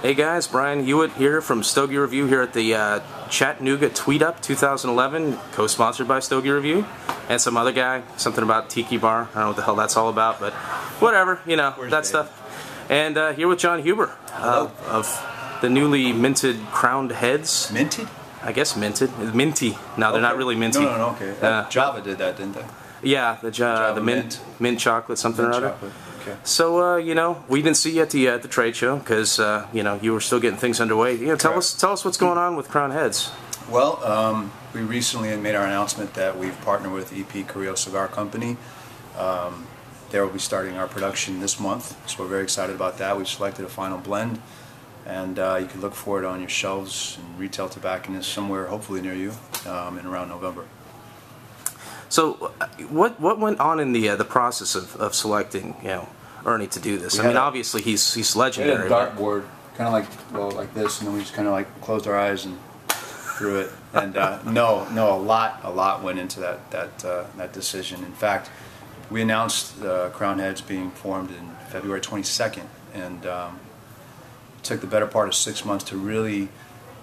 Hey guys, Brian Hewitt here from Stogie Review here at the CHATweetUP 2011, co-sponsored by Stogie Review, and some other guy, something about Tiki Bar. I don't know what the hell that's all about, but whatever, you know, that stuff. And here with Jon Huber of the newly minted crowned heads. Minted? I guess minted. Minty. No, they're not really minty. No, okay. Java did that, didn't they? Yeah, the mint chocolate, something or other. Chocolate. Okay. So you know, we didn't see you at the trade show because you know, you were still getting things underway. You know, tell us what's going on with Crowned Heads. Well, we recently made our announcement that we've partnered with EP Carrillo Cigar Company. They will be starting our production this month, so we're very excited about that. We've selected a final blend, and you can look for it on your shelves and retail tobacconists somewhere, hopefully near you, in around November. So, what went on in the process of selecting, you know, Ernie to do this? I mean, obviously he's legendary. We had a dartboard, kind of like this, and then we just kind of like closed our eyes and threw it. And no, a lot went into that decision. In fact, we announced Crowned Heads being formed in February 22nd, and it took the better part of 6 months to really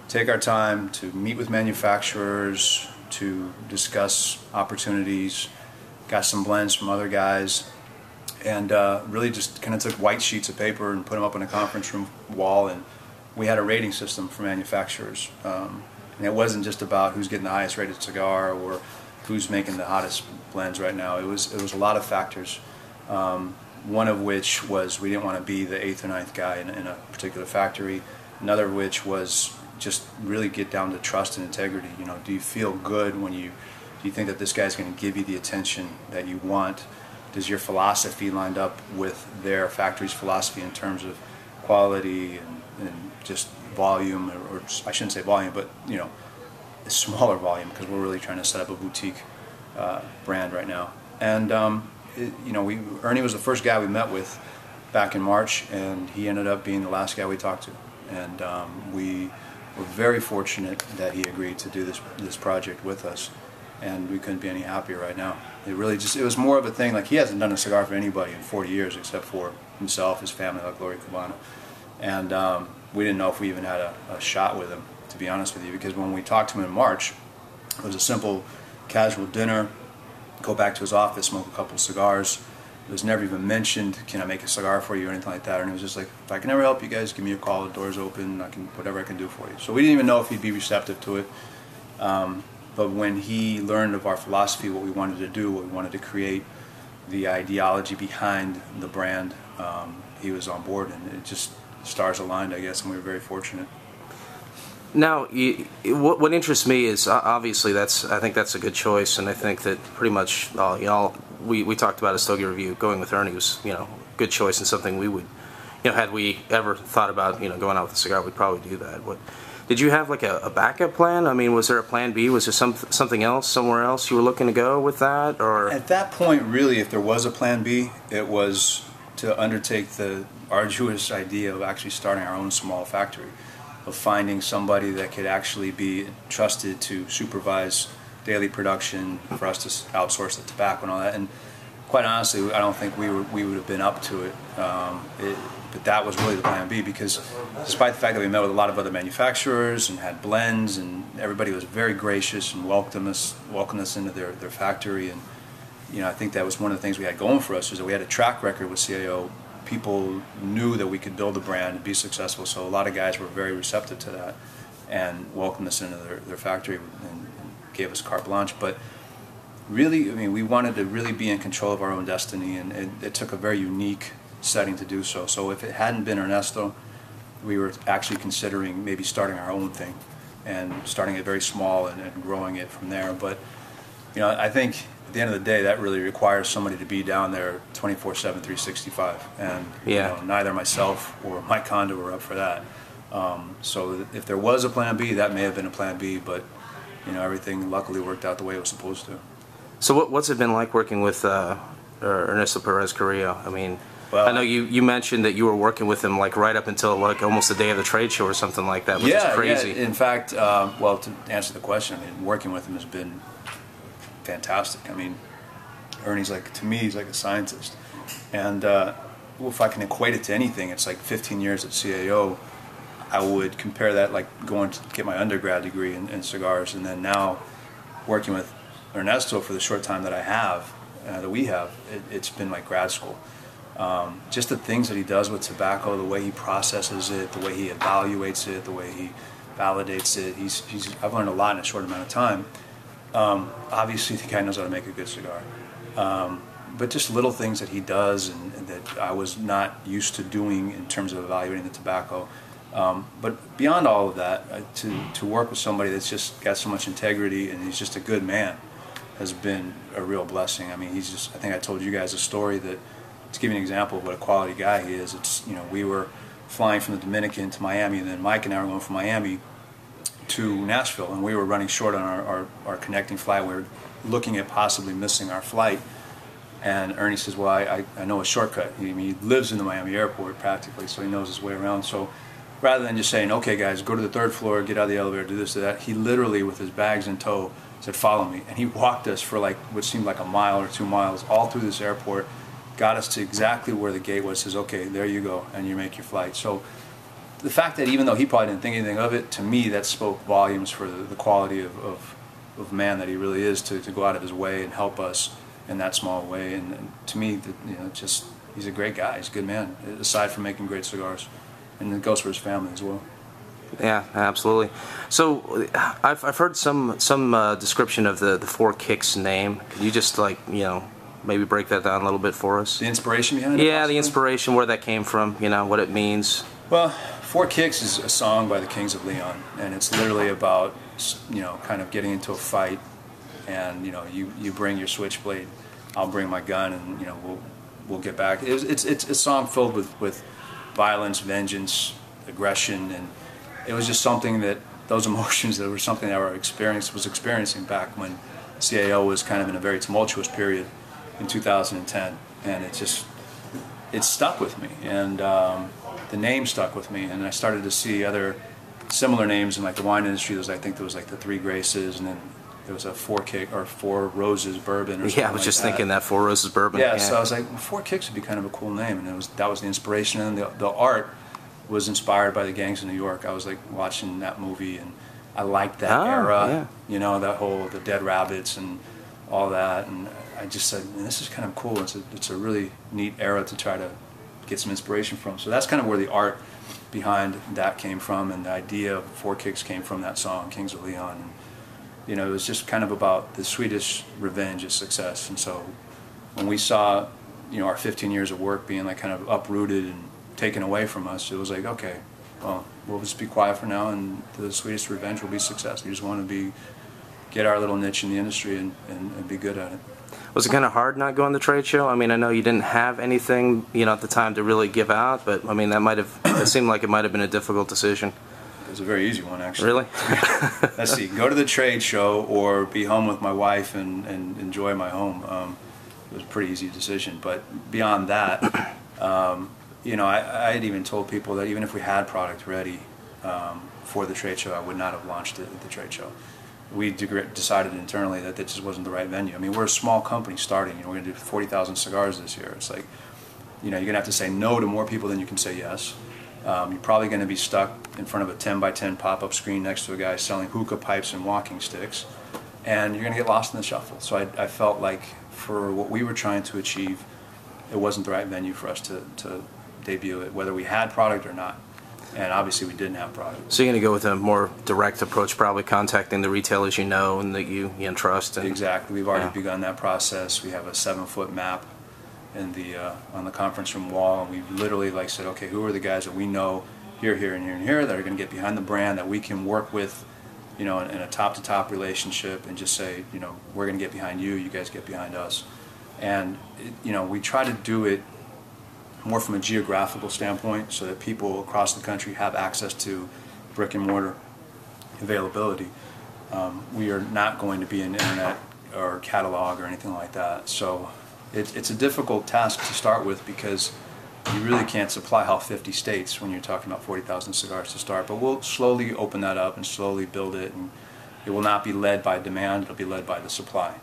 take our time to meet with manufacturers, to discuss opportunities, got some blends from other guys, and really just kind of took white sheets of paper and put them up on a conference room wall, and we had a rating system for manufacturers. And it wasn't just about who's getting the highest rated cigar or who's making the hottest blends right now. It was a lot of factors, one of which was we didn't want to be the 8th or 9th guy in a particular factory. Another of which was just really get down to trust and integrity. You know, do you feel good when do you think that this guy's going to give you the attention that you want? Does your philosophy line up with their factory's philosophy in terms of quality and just volume, or I shouldn't say volume, but you know, a smaller volume, because we're really trying to set up a boutique brand right now. And you know, Ernie was the first guy we met with back in March, and he ended up being the last guy we talked to. And we were very fortunate that he agreed to do this project with us, and we couldn't be any happier right now. It was more of a thing, like he hasn't done a cigar for anybody in 40 years except for himself, his family, like Gloria Cubana. And we didn't know if we even had a shot with him, to be honest with you, because when we talked to him in March, it was a simple casual dinner, go back to his office, smoke a couple cigars. It was never even mentioned, can I make a cigar for you or anything like that. And it was just like, if I can ever help you guys, give me a call, the door's open, whatever I can do for you. So we didn't even know if he'd be receptive to it. But when he learned of our philosophy, what we wanted to do, what we wanted to create, the ideology behind the brand, he was on board, and it just, stars aligned, I guess, and we were very fortunate. Now, what interests me is obviously I think that's a good choice, and I think that pretty much you know, we talked about a Stogie Review. Going with Ernie was, you know, a good choice and something we would, you know, had we ever thought about, you know, going out with a cigar, we'd probably do that. Did you have like a backup plan? I mean, was there a plan B? Was there something else, somewhere else you were looking to go with that? Or at that point, really, if there was a plan B, it was to undertake the arduous idea of actually starting our own small factory, of finding somebody that could actually be trusted to supervise daily production, for us to outsource the tobacco and all that. And quite honestly, I don't think we would have been up to it. But that was really the plan B, because despite the fact that we met with a lot of other manufacturers and had blends, and everybody was very gracious and welcomed us into their factory, and you know, I think that was one of the things we had going for us, is that we had a track record with CAO. People knew that we could build a brand and be successful, so a lot of guys were very receptive to that and welcomed us into their factory and gave us carte blanche. But really, I mean, we wanted to really be in control of our own destiny, and it took a very unique setting to do so. So if it hadn't been Ernesto, we were actually considering maybe starting our own thing and starting it very small and growing it from there. But you know, I think at the end of the day, that really requires somebody to be down there 24/7, 365, and you know, neither myself or Mike Kondo were up for that. So if there was a plan B, that may have been a plan B, but you know, everything luckily worked out the way it was supposed to. So what's it been like working with Ernesto Perez Carrillo? I mean, well, I know you mentioned that you were working with him like right up until like almost the day of the trade show or something like that, which is crazy. Yeah, in fact, well, to answer the question, I mean, working with him has been fantastic. I mean, Ernie's like, to me, he's like a scientist. And well, if I can equate it to anything, it's like 15 years at CAO I would compare that like going to get my undergrad degree in cigars, and then now working with Ernesto for the short time that I have, that we have, it's been like grad school. Just the things that he does with tobacco, the way he processes it, the way he evaluates it, the way he validates it. I've learned a lot in a short amount of time. Obviously, the guy knows how to make a good cigar. But just little things that he does and that I was not used to doing in terms of evaluating the tobacco. But beyond all of that, to work with somebody that's just got so much integrity and he's just a good man has been a real blessing. I mean, I think I told you guys a story that, to give you an example of what a quality guy he is, we were flying from the Dominican to Miami, and then Mike and I were going from Miami to Nashville, and we were running short on our connecting flight. We were looking at possibly missing our flight. And Ernie says, well, I know a shortcut. He lives in the Miami airport practically, so he knows his way around. So rather than just saying, okay, guys, go to the 3rd floor, get out of the elevator, do this, do that, he literally, with his bags in tow, said, follow me. And he walked us for like what seemed like a mile or 2 miles all through this airport, got us to exactly where the gate was, says, okay, there you go, and you make your flight. So the fact that even though he probably didn't think anything of it, to me that spoke volumes for the quality of man that he really is to go out of his way and help us in that small way. And to me, just he's a great guy. He's a good man, aside from making great cigars. And it goes for his family as well. Yeah, absolutely. So I've heard some description of the Four Kicks name. Could you just maybe break that down a little bit for us? The inspiration behind it? Yeah, possibly? The inspiration, where that came from, what it means. Well, Four Kicks is a song by the Kings of Leon, and it's literally about kind of getting into a fight, and you bring your switchblade, I'll bring my gun, and we'll get back. It's a song filled with violence, vengeance, aggression, and it was just something that those emotions that were something that I was experiencing back when CAO was kind of in a very tumultuous period in 2010, and it stuck with me, and the name stuck with me, and I started to see other similar names in like the wine industry. I think there was like the Three Graces, and then there was a Four Roses Bourbon. Or yeah, I was just thinking that Four Roses Bourbon. Yeah, so I was like, well, Four Kicks would be kind of a cool name, and that was the inspiration, and the art was inspired by the Gangs of New York. I was like watching that movie, and I liked that era. Yeah. That whole the Dead Rabbits and all that, and I just said, man, this is kind of cool. It's a really neat era to try to get some inspiration from. So that's kind of where the art behind that came from, and the idea of Four Kicks came from that song, Kings of Leon. And, it was just kind of about the Swedish revenge of success. And so when we saw, our 15 years of work being like kind of uprooted and taken away from us, it was like, okay, well, we'll just be quiet for now, and the Swedish revenge will be success. We just want to get our little niche in the industry and be good at it. Was it kind of hard not going to the trade show? I mean, I know you didn't have anything, at the time to really give out, but I mean, it seemed like it might have been a difficult decision. It was a very easy one, actually. Really? Let's see, go to the trade show or be home with my wife and enjoy my home. It was a pretty easy decision, but beyond that, I had even told people that even if we had product ready for the trade show, I would not have launched it at the trade show. We decided internally that just wasn't the right venue. I mean, we're a small company starting. We're going to do 40,000 cigars this year. It's like, you're going to have to say no to more people than you can say yes. You're probably going to be stuck in front of a 10 by 10 pop-up screen next to a guy selling hookah pipes and walking sticks, and you're going to get lost in the shuffle. So I felt like for what we were trying to achieve, it wasn't the right venue for us to debut it, whether we had product or not. And obviously we didn't have product. So you're going to go with a more direct approach, probably contacting the retailers and that you trust. Exactly. We've already begun that process. We have a 7-foot map in on the conference room wall, and we literally said, okay, who are the guys that we know here, and here, and here that are going to get behind the brand that we can work with, in a top-to-top relationship, and just say, we're going to get behind you, you guys get behind us. And we try to do it more from a geographical standpoint, so that people across the country have access to brick and mortar availability. We are not going to be an internet or catalog or anything like that. So it's a difficult task to start with, because you really can't supply all 50 states when you're talking about 40,000 cigars to start. But we'll slowly open that up and slowly build it, and it will not be led by demand, it'll be led by the supply.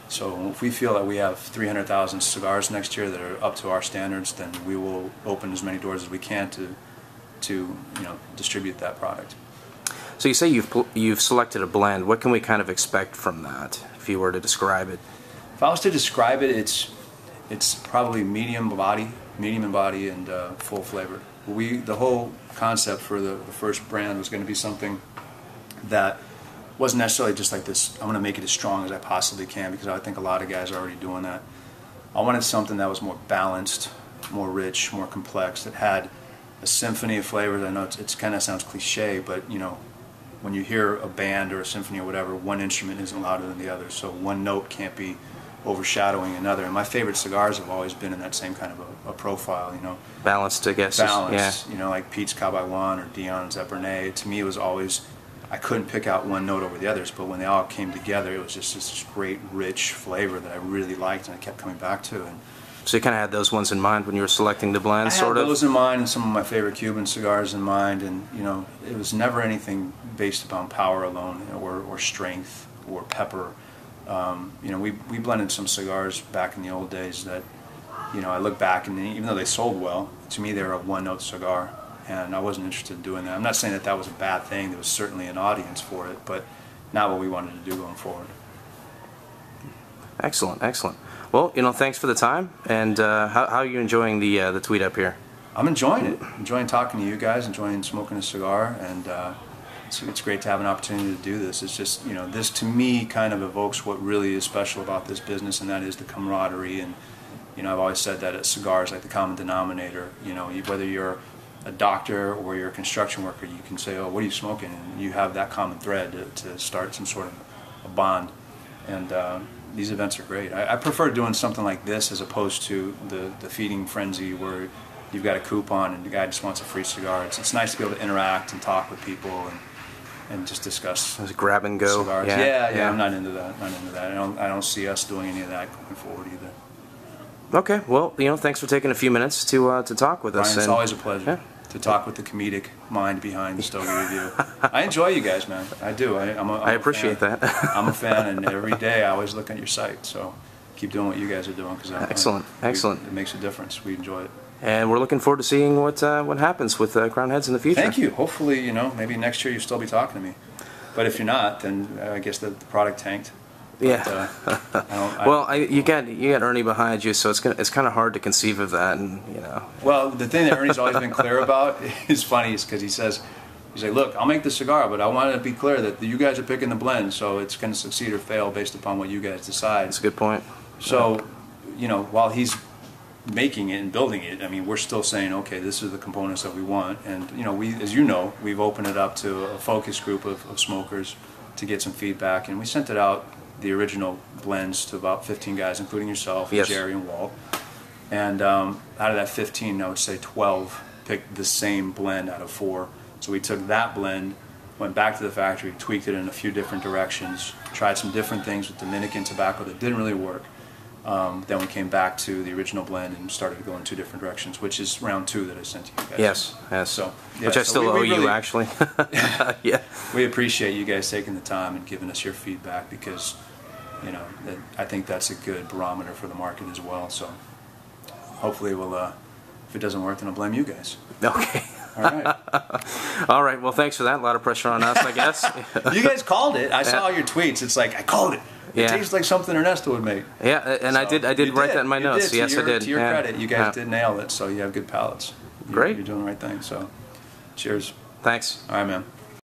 So if we feel that we have 300,000 cigars next year that are up to our standards, then we will open as many doors as we can to distribute that product. So you say you've selected a blend. What can we kind of expect from that, if you were to describe it? If I was to describe it, it's probably medium in body and full flavor. The whole concept for the first brand was going to be something that wasn't necessarily just like this, I'm going to make it as strong as I possibly can, because I think a lot of guys are already doing that. I wanted something that was more balanced, more rich, more complex, that had a symphony of flavors. I know it kind of sounds cliche, but when you hear a band or a symphony or whatever, one instrument isn't louder than the other, so one note can't be overshadowing another. And my favorite cigars have always been in that same kind of a profile, Balanced, I guess. Balanced, Yeah. Like Pete's Cowboy One or Dion's Epernay. To me, it was always, I couldn't pick out one note over the others, but when they all came together, it was just this great, rich flavor that I really liked and I kept coming back to. And So you kind of had those ones in mind when you were selecting the blend, sort I of? had those in mind and some of my favorite Cuban cigars in mind, and it was never anything based upon power alone or strength or pepper. We blended some cigars back in the old days that, I look back and even though they sold well, to me they were a one-note cigar, and I wasn't interested in doing that. I'm not saying that that was a bad thing. There was certainly an audience for it, but not what we wanted to do going forward. Excellent, excellent. Well, thanks for the time, and how are you enjoying the TweetUP here? I'm enjoying it. Enjoying talking to you guys, enjoying smoking a cigar, and it's great to have an opportunity to do this. It's just, this to me kind of evokes what really is special about this business, and that is the camaraderie. And, I've always said that at cigars, like the common denominator, whether you're a doctor or you're a construction worker, you can say, oh, what are you smoking? And you have that common thread to start some sort of a bond. And these events are great. I prefer doing something like this as opposed to the feeding frenzy where you've got a coupon and the guy just wants a free cigar. It's nice to be able to interact and talk with people and just discuss grab and go cigars. Yeah. I'm not into that. I don't see us doing any of that going forward either. Okay, well, thanks for taking a few minutes to talk with us. Brian, it's always a pleasure to talk with the comedic mind behind the Stogie Review. I enjoy you guys, man. I do. I appreciate that. I'm a fan, and every day I always look at your site. So keep doing what you guys are doing, because excellent. It makes a difference. We enjoy it. And we're looking forward to seeing what happens with Crown Heads in the future. Thank you. Hopefully, maybe next year you'll still be talking to me. But if you're not, then I guess the product tanked. But, yeah. You got Ernie behind you, so it's kind of hard to conceive of that, and Well, the thing that Ernie's always been clear about is funny, is because he's like, look, I'll make the cigar, but I want to be clear that you guys are picking the blend, so it's going to succeed or fail based upon what you guys decide. That's a good point. So, while he's making it and building it, we're still saying, okay, this is the components that we want, and we've opened it up to a focus group of smokers to get some feedback, and we sent it out, the original blends, to about 15 guys, including yourself, and Jerry and Walt. And out of that 15, I would say 12 picked the same blend out of 4. So we took that blend, went back to the factory, tweaked it in a few different directions, tried some different things with Dominican tobacco that didn't really work. Then we came back to the original blend and started to go in 2 different directions, which is round 2 that I sent to you guys. Yes. So, which I still owe you, actually. Yeah. We appreciate you guys taking the time and giving us your feedback, because I think that's a good barometer for the market as well. So hopefully we'll, if it doesn't work, then I'll blame you guys. Okay. All right. All right. Well, thanks for that. A lot of pressure on us, I guess. You guys called it. I saw your tweets. It's like, I called it. It tastes like something Ernesto would make. Yeah, and so I did write that in my notes. Yes, I did. To your credit, you guys did nail it. So you have good palates. Great. You're doing the right thing. So, cheers. Thanks. All right, man.